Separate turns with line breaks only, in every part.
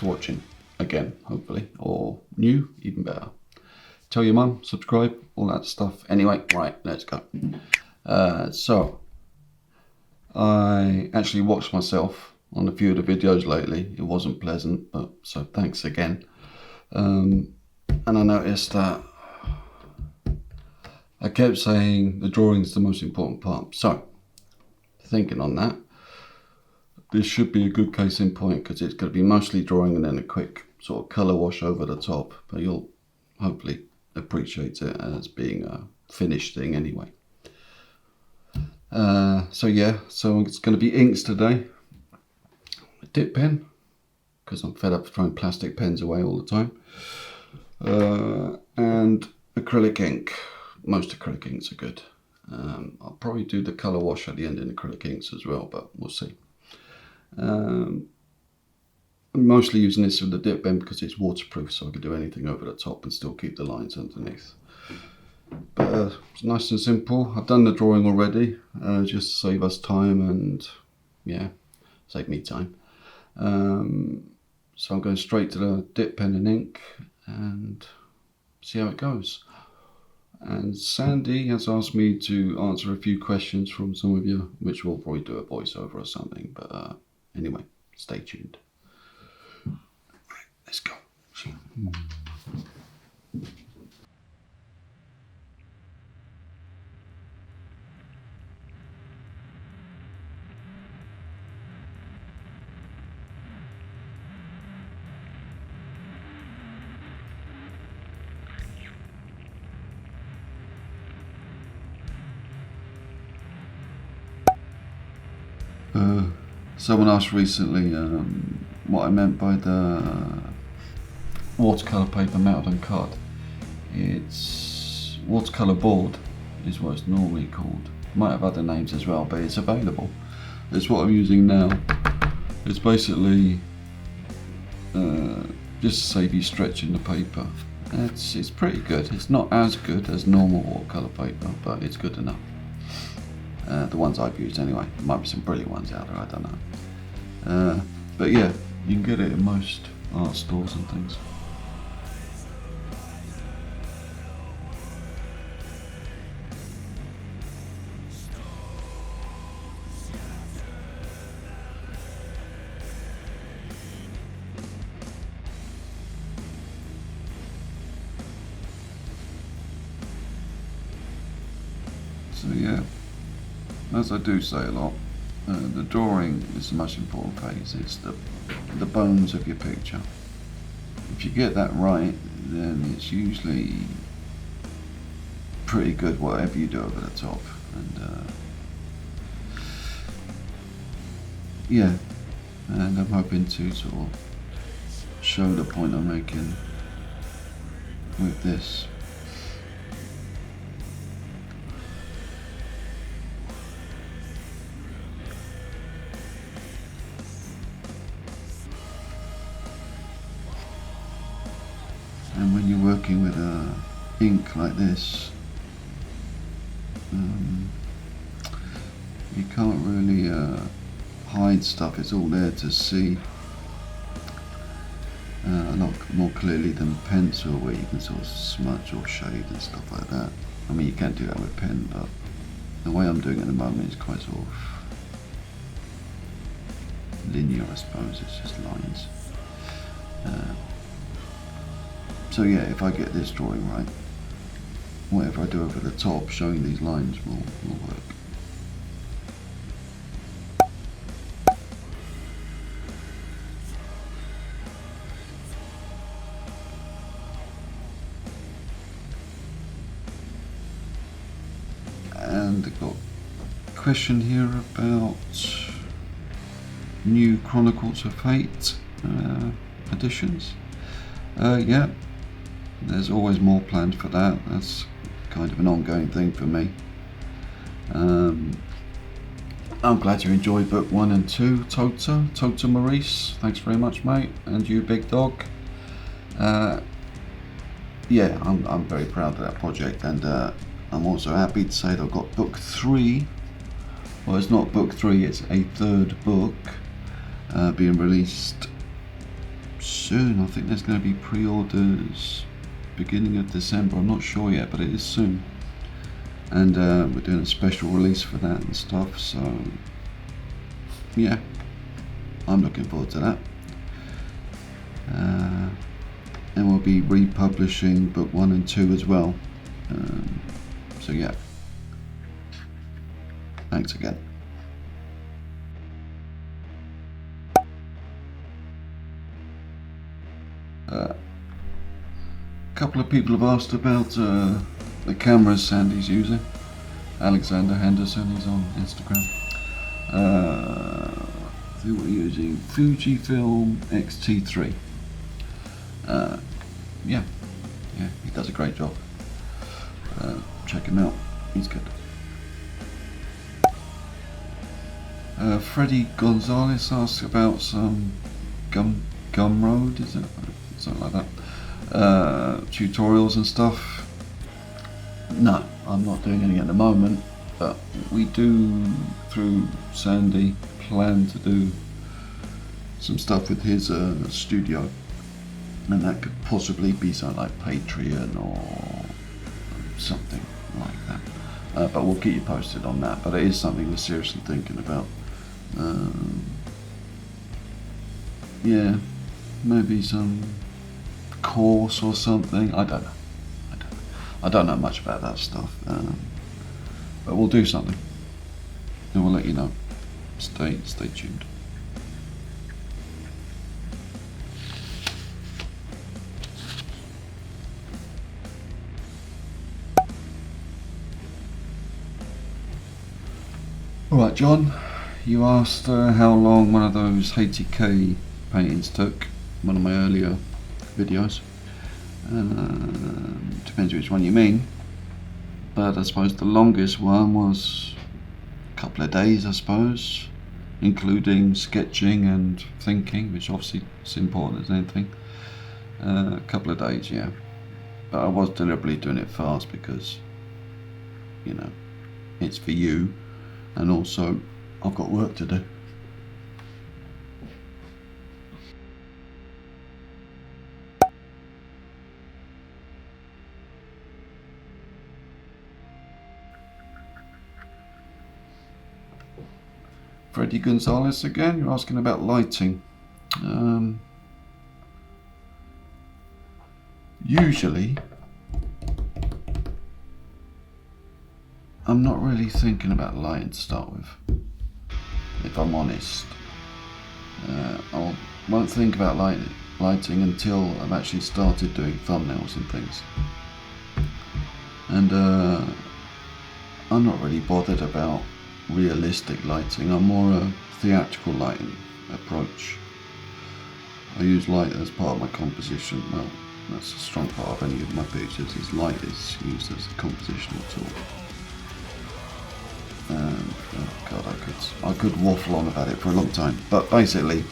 watching again, hopefully, or new, even better. Tell your mum, subscribe, all that stuff. Anyway, right, let's go. So I actually watched myself on a few of the videos lately. It wasn't pleasant, but so thanks again. And I noticed that I kept saying the drawing's the most important part. So, thinking on that, this should be a good case in point because it's going to be mostly drawing and then a quick sort of colour wash over the top. But you'll hopefully appreciate it as being a finished thing anyway. So it's going to be inks today. A dip pen, because I'm fed up throwing plastic pens away all the time. And acrylic ink. Most acrylic inks are good. I'll probably do the colour wash at the end in acrylic inks as well, but we'll see. I'm mostly using this with the dip pen because it's waterproof, so I can do anything over the top and still keep the lines underneath. But it's nice and simple. I've done the drawing already, just to save us time and save me time. So I'm going straight to the dip pen and ink and see how it goes. And Sandy has asked me to answer a few questions from some of you, which we'll probably do a voiceover or something. But anyway, stay tuned. Right, let's go. Someone asked recently what I meant by the watercolour paper mounted on card. It's watercolour board is what it's normally called. Might have other names as well, but it's available. It's what I'm using now. It's basically just to save you stretching the paper. It's pretty good. It's not as good as normal watercolour paper, but it's good enough. The ones I've used anyway. There might be some brilliant ones out there, I don't know. But yeah, you can get it in most art stores and things. So yeah, as I do say a lot, the drawing is the most important phase. It's the bones of your picture. If you get that right, then it's usually pretty good whatever you do over the top. And and I'm hoping to sort of show the point I'm making with this. And when you're working with ink like this, you can't really hide stuff. It's all there to see a lot more clearly than pencil, where you can sort of smudge or shade and stuff like that. I mean, you can do that with pen, but the way I'm doing it at the moment is quite sort of linear, I suppose. It's just lines. So yeah, if I get this drawing right, whatever I do over the top showing these lines will work. And I've got a question here about new Chronicles of Hate editions. Yeah. There's always more planned for that. That's kind of an ongoing thing for me. I'm glad you enjoyed book 1 and 2, Tota Maurice. Thanks very much, mate. And you, Big Dog. Yeah, I'm very proud of that project, and I'm also happy to say that I've got book 3. Well, it's not book 3, it's a third book being released soon. I think there's going to be pre-orders beginning of December. I'm not sure yet, but it is soon. And we're doing a special release for that and stuff. So yeah, I'm looking forward to that. And we'll be republishing book 1 and 2 as well. So yeah, thanks again. A couple of people have asked about the cameras Sandy's using. Alexander Henderson, he's on Instagram. I think we're using Fujifilm X-T3. Yeah, he does a great job. Check him out, he's good. Freddie Gonzalez asks about some Gumroad, is it? Something like that. Tutorials and stuff. No, I'm not doing any at the moment, but we do, through Sandy, plan to do some stuff with his studio, and that could possibly be something like Patreon or something like that. But we'll keep you posted on that. But it is something we're seriously thinking about. Yeah, maybe some course or something. I don't know. I don't know much about that stuff. But we'll do something, and we'll let you know. Stay tuned. Alright, John, you asked how long one of those 80k paintings took, one of my earlier videos. Depends which one you mean, but I suppose the longest one was a couple of days, I suppose, including sketching and thinking, which obviously is important as anything. A couple of days, yeah, but I was deliberately doing it fast because, you know, it's for you, and also I've got work to do. Freddie Gonzalez again, you're asking about lighting. Usually, I'm not really thinking about lighting to start with, if I'm honest. I won't think about lighting until I've actually started doing thumbnails and things. And I'm not really bothered about realistic lighting. I'm more a theatrical lighting approach. I use light as part of my composition. Well, that's a strong part of any of my pictures, is light is used as a compositional tool. And oh God, I could waffle on about it for a long time, but basically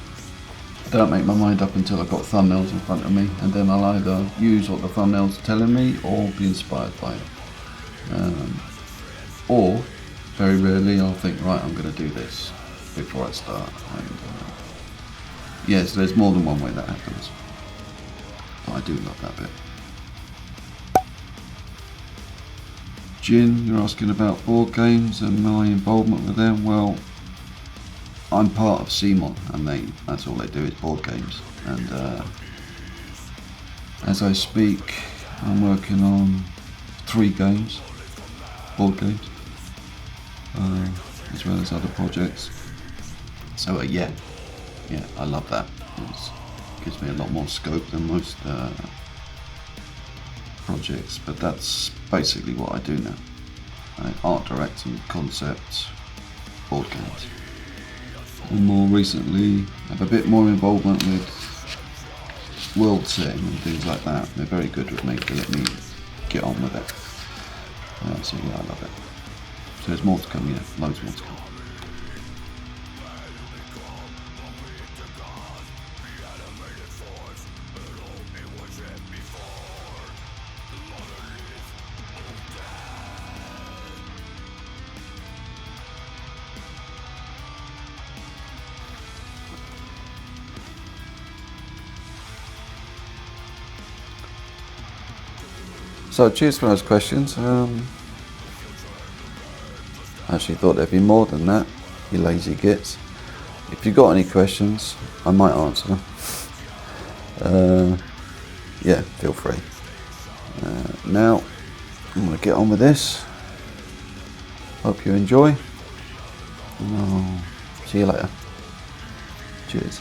I don't make my mind up until I've got thumbnails in front of me, and then I'll either use what the thumbnail's telling me or be inspired by it. Or very rarely I'll think, right, I'm going to do this before I start. And yes, there's more than one way that happens, but I do love that bit. Jin, you're asking about board games and my involvement with them. Well, I'm part of CMON, and that's all they do is board games. And as I speak, I'm working on 3 games, board games, as well as other projects. So yeah, I love that. It gives me a lot more scope than most projects, but that's basically what I do now. Art directing, concept, board games. And more recently, I have a bit more involvement with world setting and things like that. They're very good with me, they let me get on with it. So yeah, I love it. So there's more to come, loads more to come. So cheers for those questions. I actually thought there'd be more than that, you lazy gits. If you've got any questions, I might answer them. Yeah, feel free. Now, I'm going to get on with this. Hope you enjoy. And I'll see you later. Cheers.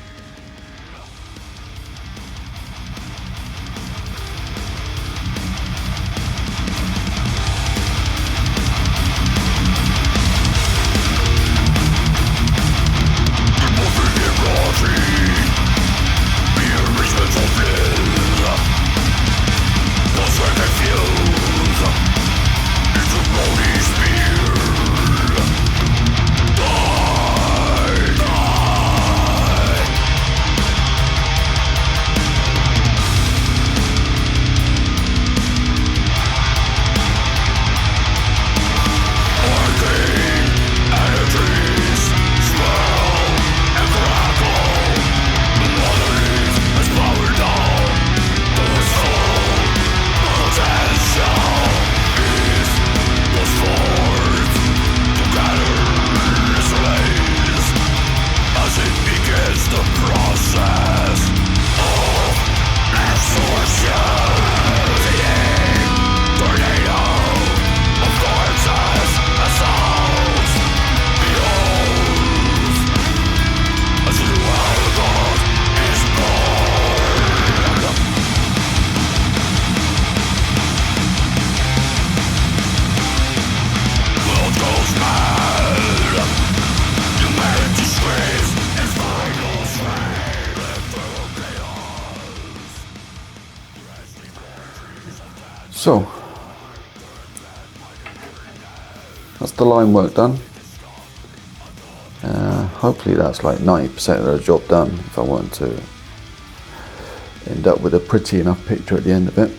So, that's the line work done. Hopefully that's like 90% of the job done if I want to end up with a pretty enough picture at the end of it.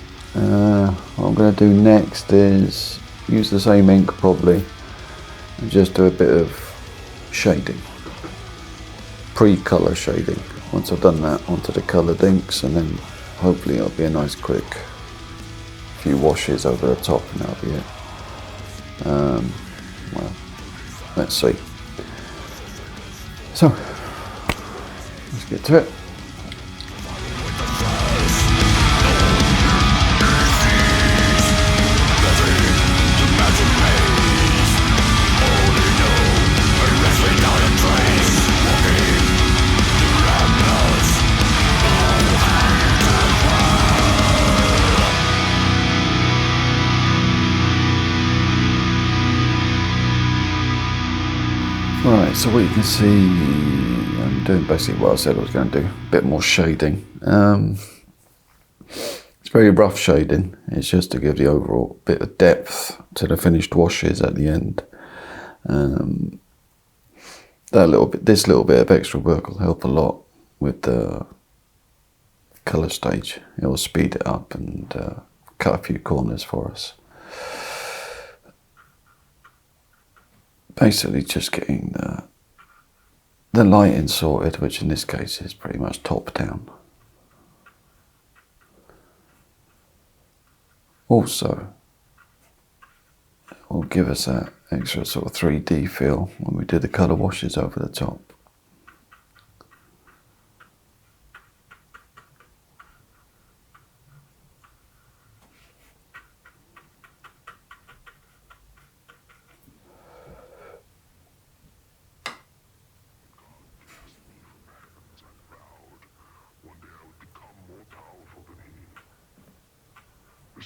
What I'm going to do next is use the same ink probably and just do a bit of shading, pre-colour shading. Once I've done that, onto the coloured inks, and then hopefully it'll be a nice quick few washes over the top and that'll be it. Well, let's see. So, let's get to it. Right, so what you can see, I'm doing basically what I said I was going to do, a bit more shading. It's very rough shading, it's just to give the overall bit of depth to the finished washes at the end. This little bit of extra work will help a lot with the colour stage. It will speed it up and cut a few corners for us. Basically just getting the lighting sorted, which in this case is pretty much top down. Also, it will give us that extra sort of 3D feel when we do the colour washes over the top.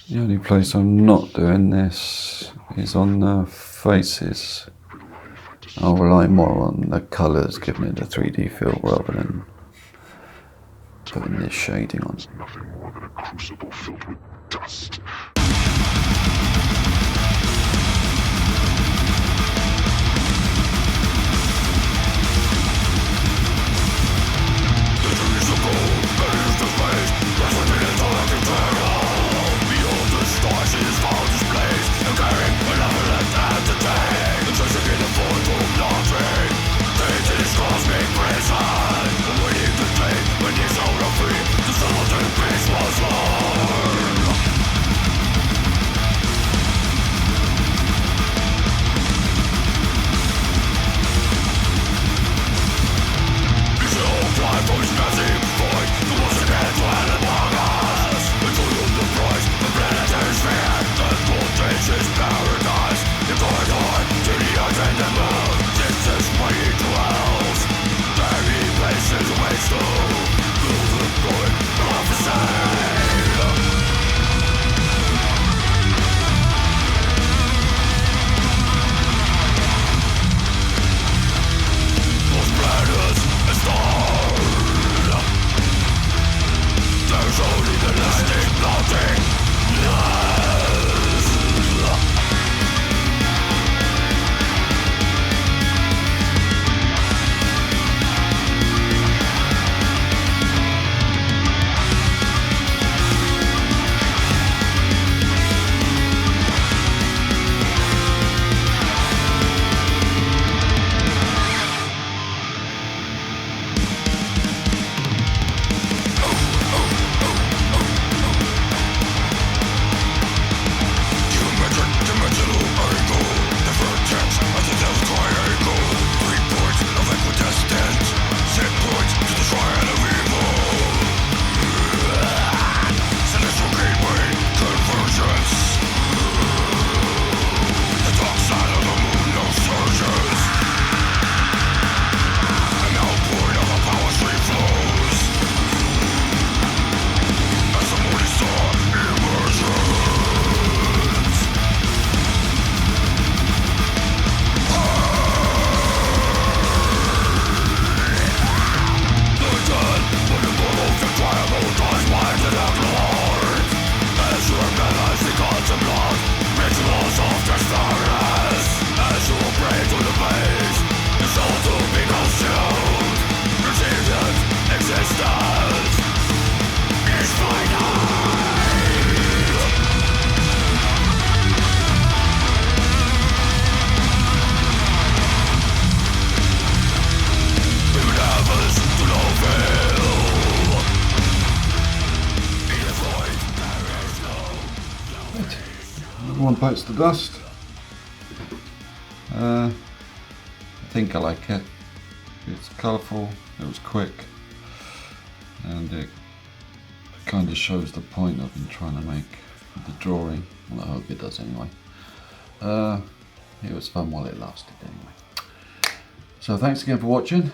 The only place I'm not doing this is on the faces. I'll rely more on the colours giving it a 3D feel rather than putting this shading on.
Nothing more than a crucible filled with dust.
One Bites the Dust. I think I like it. It's colourful, it was quick, and it kind of shows the point I've been trying to make with the drawing. Well, I hope it does anyway. It was fun while it lasted anyway. So thanks again for watching.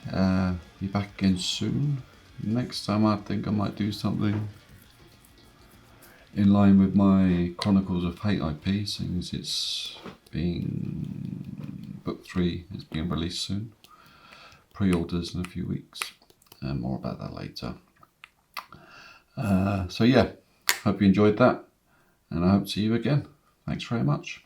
Be back again soon. Next time I think I might do something in line with my Chronicles of Hate IP, seeing as it's being book 3 is being released soon. Pre-orders in a few weeks. More about that later. So yeah, hope you enjoyed that, and I hope to see you again. Thanks very much.